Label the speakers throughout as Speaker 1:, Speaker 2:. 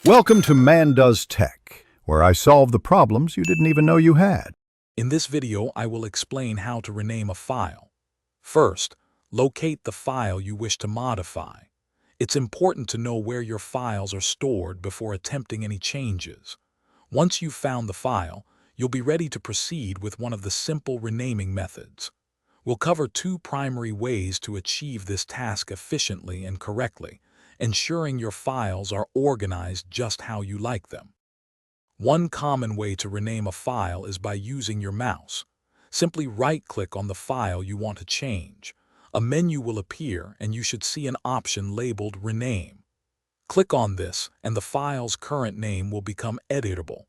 Speaker 1: Welcome to Man Does Tech, where I solve the problems you didn't even know you had.
Speaker 2: In this video, I will explain how to rename a file. First, locate the file you wish to modify. It's important to know where your files are stored before attempting any changes. Once you've found the file, you'll be ready to proceed with one of the simple renaming methods. We'll cover two primary ways to achieve this task efficiently and correctly, ensuring your files are organized just how you like them. One common way to rename a file is by using your mouse. Simply right-click on the file you want to change. A menu will appear and you should see an option labeled Rename. Click on this and the file's current name will become editable.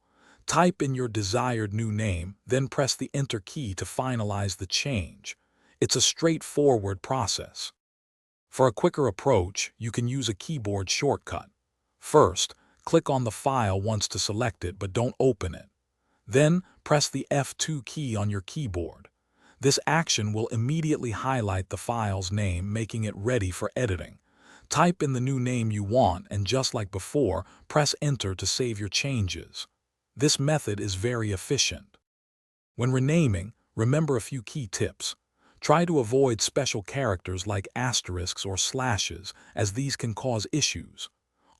Speaker 2: Type in your desired new name, then press the Enter key to finalize the change. It's a straightforward process. For a quicker approach, you can use a keyboard shortcut. First, click on the file once to select it, but don't open it. Then, press the F2 key on your keyboard. This action will immediately highlight the file's name, making it ready for editing. Type in the new name you want, and just like before, press Enter to save your changes. This method is very efficient. When renaming, remember a few key tips. Try to avoid special characters like asterisks or slashes, as these can cause issues.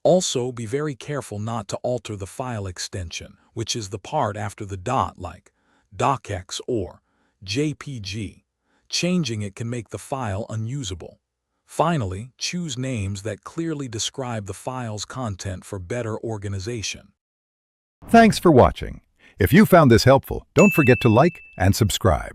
Speaker 2: Also, be very careful not to alter the file extension, which is the part after the dot like docx or JPG. Changing it can make the file unusable. Finally, choose names that clearly describe the file's content for better organization.
Speaker 1: Thanks for watching. If you found this helpful, don't forget to like and subscribe.